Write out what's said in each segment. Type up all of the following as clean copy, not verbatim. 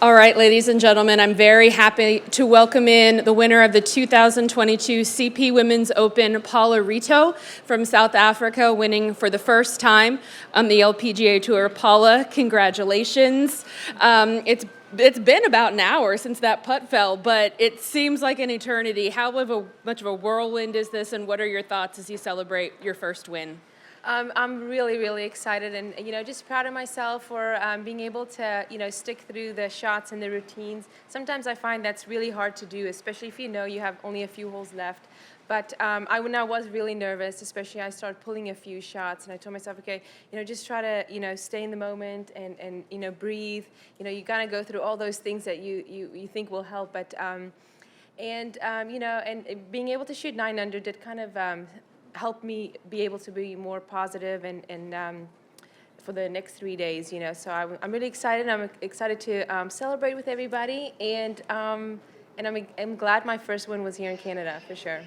All right, ladies and gentlemen, I'm very happy to welcome in the winner of the 2022 CP Women's Open, Paula Reto from South Africa, winning for the first time on the LPGA Tour. Paula, congratulations. It's been about an hour since that putt fell, but it seems like an eternity. How much of a whirlwind is this, and what are your thoughts as you celebrate your first win? I'm really, really excited and, just proud of myself for being able to, stick through the shots and the routines. Sometimes I find that's really hard to do, especially if you know you have only a few holes left. But I was really nervous, especially I started pulling a few shots, and I told myself, okay, just try to, stay in the moment and breathe. You gotta go through all those things that you think will help, but and being able to shoot 9 under did kind of helped me be able to be more positive and for the next 3 days, So I'm really excited. I'm excited to celebrate with everybody, and I'm glad my first win was here in Canada, for sure.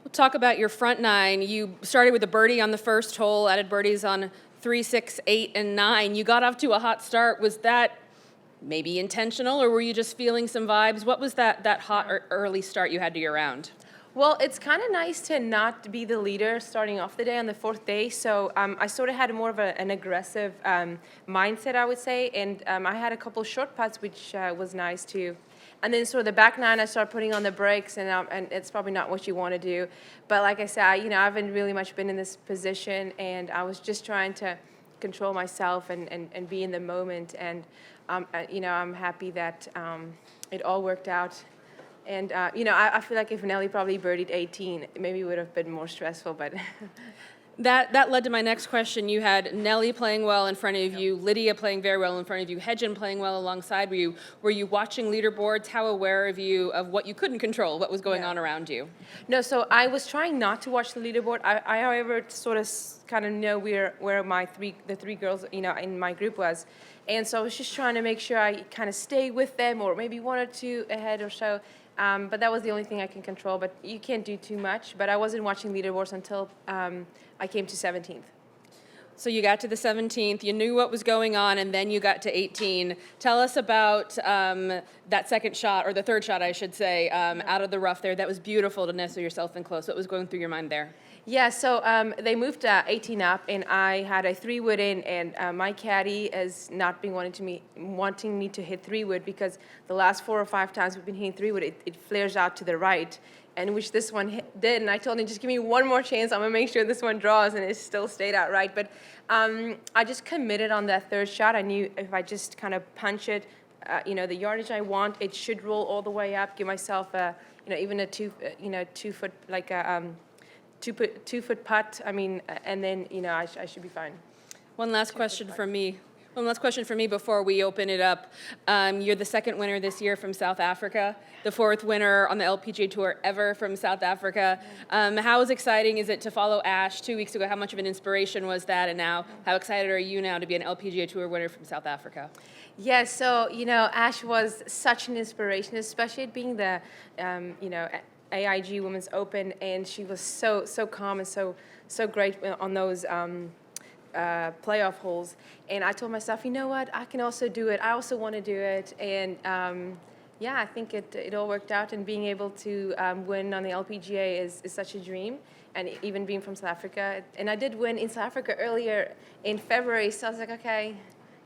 We'll talk about your front nine. You started with a birdie on the first hole, added birdies on 3, 6, 8, and 9. You got off to a hot start. Was that maybe intentional, or were you just feeling some vibes? What was that hot or early start you had to your round? Well, it's kind of nice to not be the leader starting off the day on the 4th day, so I sort of had more of an aggressive mindset, I would say, and I had a couple short putts, which was nice too. And then sort of the back nine, I started putting on the brakes, and it's probably not what you want to do. But like I said, I haven't really much been in this position, and I was just trying to control myself and be in the moment, and I'm happy that it all worked out. And, I feel like if Nelly probably birdied 18, maybe it would have been more stressful, but... That led to my next question. You had Nelly playing well in front of you, Lydia playing very well in front of you, Hedgen playing well alongside you. Were you watching leaderboards? How aware of what you couldn't control, what was going on around you? No, so I was trying not to watch the leaderboard. I however, sort of kind of know where the three girls, in my group was. And so I was just trying to make sure I kind of stay with them, or maybe 1 or 2 ahead or so. But that was the only thing I can control. But you can't do too much. But I wasn't watching leaderboards until I came to 17th. So you got to the 17th, you knew what was going on, and then you got to 18. Tell us about that second shot, or the third shot, I should say, out of the rough there. That was beautiful to nestle yourself in close. What was going through your mind there? Yeah, so they moved 18 up, and I had a 3-wood in, and my caddy has not been wanting me to hit 3-wood, because the last 4 or 5 times we've been hitting 3-wood, it flares out to the right, and which this one did, and I told him, just give me one more chance, I'm going to make sure this one draws, and it still stayed out right. But I just committed on that third shot. I knew if I just kind of punch it, the yardage I want, it should roll all the way up, give myself even a 2 foot, like a 2-foot putt, and then, I should be fine. One last question from me. One last question for me before we open it up. You're the second winner this year from South Africa, the 4th winner on the LPGA Tour ever from South Africa. How exciting is it to follow Ash 2 weeks ago? How much of an inspiration was that? And now, how excited are you now to be an LPGA Tour winner from South Africa? Yeah, so, Ash was such an inspiration, especially it being the, AIG Women's Open, and she was so calm and so great on those playoff holes. And I told myself, you know what, I can also do it. I also want to do it. And I think it all worked out. And being able to win on the LPGA is such a dream. And even being from South Africa, and I did win in South Africa earlier in February. So I was like, okay,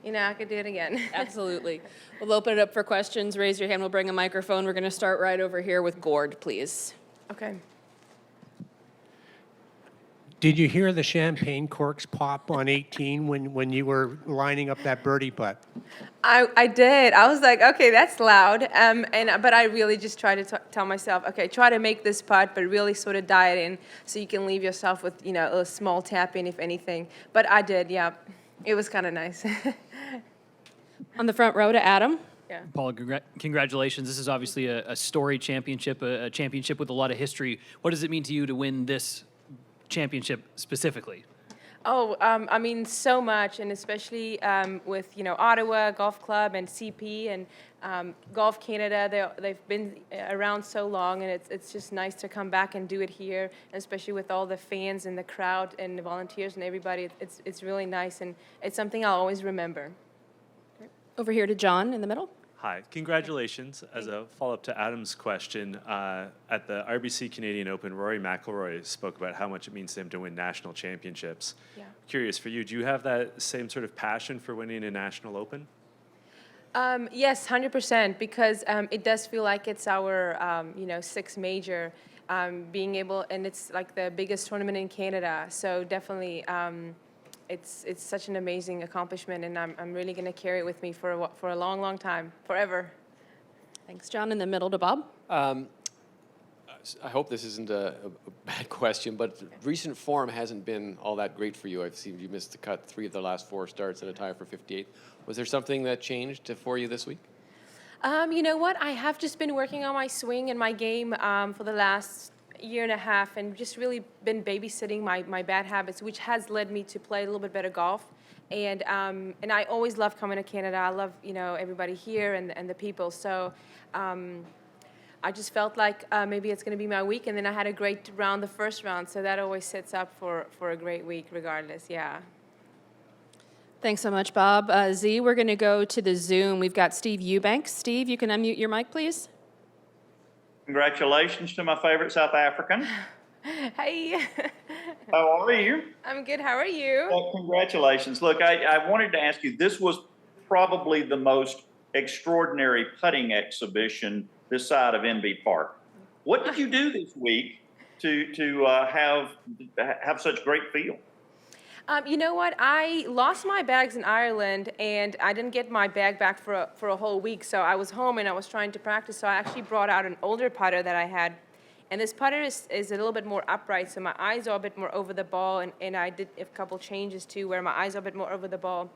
I could do it again. Absolutely. We'll open it up for questions. Raise your hand. We'll bring a microphone. We're going to start right over here with Gord, please. Okay. Did you hear the champagne corks pop on 18 when you were lining up that birdie putt? I did. I was like, okay, that's loud. But I really just tried to tell myself, okay, try to make this putt, but really sort of dial it in so you can leave yourself with, a small tap in, if anything. But I did, yeah. It was kind of nice. On the front row to Adam. Yeah. Paula, congratulations. This is obviously a storied championship, a championship with a lot of history. What does it mean to you to win this championship specifically? Oh, so much, and especially with, Ottawa Golf Club and CP and Golf Canada. They've been around so long, and it's just nice to come back and do it here, and especially with all the fans and the crowd and the volunteers and everybody. It's really nice, and it's something I'll always remember. Over here to John in the middle. Hi, congratulations. As a follow-up to Adam's question, at the RBC Canadian Open, Rory McIlroy spoke about how much it means to him to win national championships. Yeah. Curious for you, do you have that same sort of passion for winning a national open? Yes, 100%, because it does feel like it's our, sixth major, being able, and it's like the biggest tournament in Canada. So definitely, it's such an amazing accomplishment, and I'm really going to carry it with me for a long, long time, forever. Thanks, John. In the middle to Bob. I hope this isn't a bad question, but recent form hasn't been all that great for you. I've seen you missed the cut 3 of the last 4 starts and a tie for 58. Was there something that changed for you this week? You know what? I have just been working on my swing and my game for the last year and a half, and just really been babysitting my bad habits, which has led me to play a little bit better golf. And I always love coming to Canada. I love everybody here and the people. So I just felt like maybe it's going to be my week, and then I had a great round the first round, so that always sets up for a great week regardless. Yeah. Thanks so much, Bob. Z, we're going to go to the Zoom. We've got Steve Eubanks. Steve, you can unmute your mic, please. Congratulations to my favorite South African. Hey. How are you? I'm good. How are you? Well, congratulations. Look, I wanted to ask you, this was probably the most extraordinary putting exhibition this side of NB Park. What did you do this week to have such great feel? You know what? I lost my bags in Ireland, and I didn't get my bag back for a whole week. So I was home, and I was trying to practice. So I actually brought out an older putter that I had. And this putter is a little bit more upright, so my eyes are a bit more over the ball. And I did a couple changes, too, where my eyes are a bit more over the ball.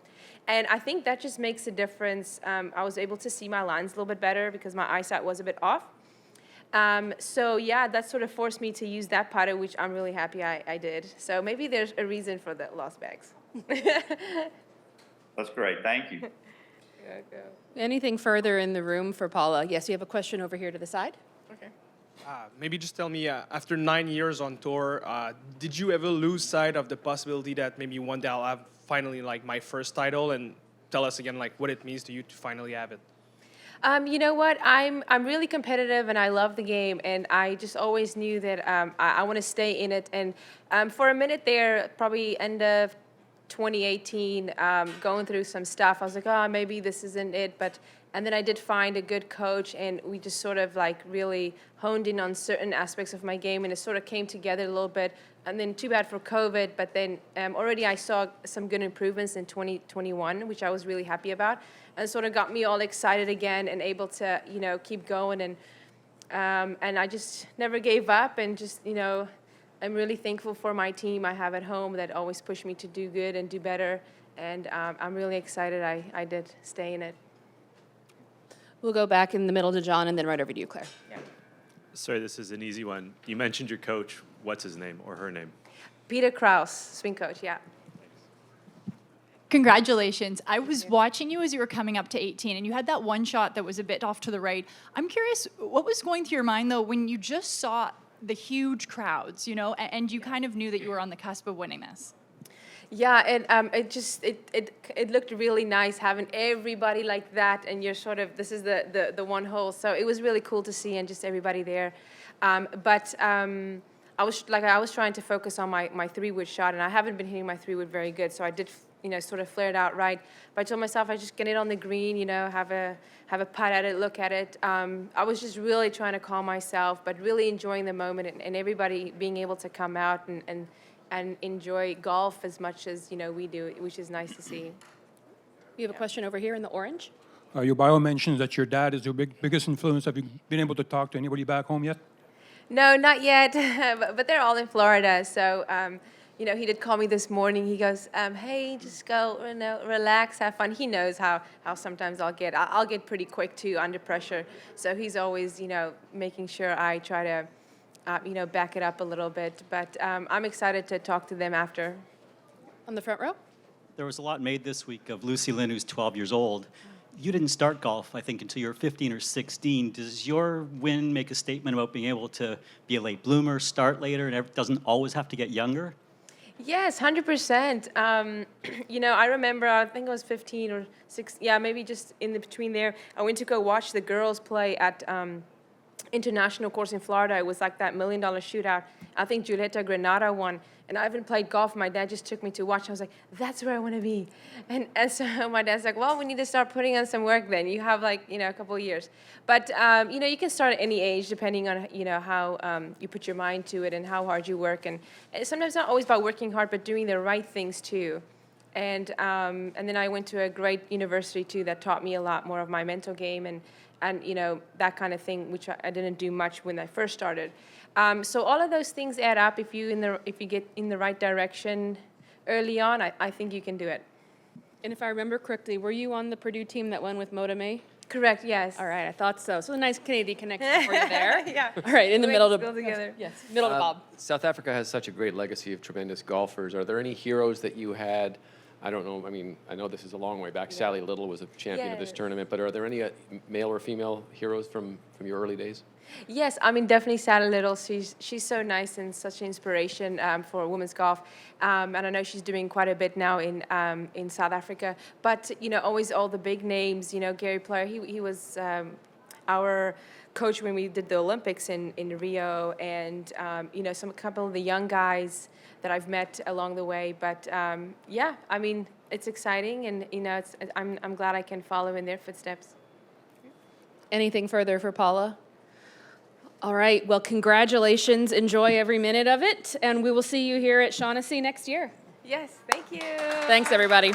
And I think that just makes a difference. I was able to see my lines a little bit better because my eyesight was a bit off. So yeah, that sort of forced me to use that putter, which I'm really happy I did. So maybe there's a reason for the lost bags. That's great. Thank you. Anything further in the room for Paula? Yes, you have a question over here to the side. Okay. Maybe just tell me, after 9 years on tour, did you ever lose sight of the possibility that maybe one day I'll have finally like my first title, and tell us again like what it means to you to finally have it? You know what? I'm really competitive, and I love the game, and I just always knew that I want to stay in it. And for a minute there, probably end of 2018, going through some stuff, I was like, oh, maybe this isn't it. And then I did find a good coach, and we just sort of like really honed in on certain aspects of my game, and it sort of came together a little bit. And then too bad for COVID, but then already I saw some good improvements in 2021, which I was really happy about, and sort of got me all excited again and able to, keep going. And I just never gave up, and just, I'm really thankful for my team I have at home that always push me to do good and do better. And I'm really excited I did stay in it. We'll go back in the middle to John and then right over to you, Claire. Yeah. Sorry, this is an easy one. You mentioned your coach. What's his name or her name? Peter Kraus, swing coach, yeah. Congratulations. I was watching you as you were coming up to 18, and you had that one shot that was a bit off to the right. I'm curious, what was going through your mind, though, when you just saw the huge crowds, and you kind of knew that you were on the cusp of winning this? Yeah, and it looked really nice having everybody like that, and you're sort of, this is the one hole. So it was really cool to see, and just everybody there. I was trying to focus on my 3-wood shot, and I haven't been hitting my 3-wood very good, so I did, sort of flare it out right. But I told myself I just get it on the green, have a putt at it, look at it. I was just really trying to calm myself, but really enjoying the moment, and everybody being able to come out and enjoy golf as much as we do, which is nice to see. You have a question over here in the orange. Your bio mentions that your dad is your biggest influence. Have you been able to talk to anybody back home yet? No, not yet, but they're all in Florida. So, he did call me this morning. He goes, hey, just go, relax, have fun. He knows how sometimes I'll get pretty quick too under pressure. So he's always, making sure I try to, back it up a little bit. But I'm excited to talk to them after. On the front row. There was a lot made this week of Lucy Lynn, who's 12 years old. You didn't start golf, I think, until you were 15 or 16. Does your win make a statement about being able to be a late bloomer, start later, and it doesn't always have to get younger? Yes, 100%. You know, I remember, I think I was 15 or 6, yeah, maybe just in the between there. I went to go watch the girls play at international course in Florida. It was like that $1 million shootout. I think Julieta Granada won. And I haven't played golf. My dad just took me to watch. I was like, that's where I want to be. And so my dad's like, well, we need to start putting on some work then. You have like, you know, a couple of years. But, you know, you can start at any age depending on, you know, how you put your mind to it and how hard you work. And it's sometimes not always about working hard, but doing the right things too. And then I went to a great university too that taught me a lot more of my mental game and you know, that kind of thing, which I didn't do much when I first started. So all of those things add up. If you get in the right direction early on, I think you can do it. And if I remember correctly, were you on the Purdue team that won with Moda Correct, yes. All right, I thought so. So a nice Canadian connection for you there. Yeah. All right, in the We middle went to to school together. Yes, middle to Bob. South Africa has such a great legacy of tremendous golfers. Are there any heroes that you had? I don't know. I mean, I know this is a long way back. Sally Little was a champion of this Yes. tournament, but are there any male or female heroes from your early days? Yes, I mean, definitely Sally Little. She's so nice and such an inspiration for women's golf. And I know she's doing quite a bit now in South Africa. But, you know, always all the big names, you know, Gary Player, he was our coach when we did the Olympics in Rio. And, you know, a couple of the young guys that I've met along the way. But, yeah, I mean, it's exciting. And, you know, I'm glad I can follow in their footsteps. Anything further for Paula? All right, well, congratulations. Enjoy every minute of it. And we will see you here at Shaughnessy next year. Yes, thank you. Thanks, everybody.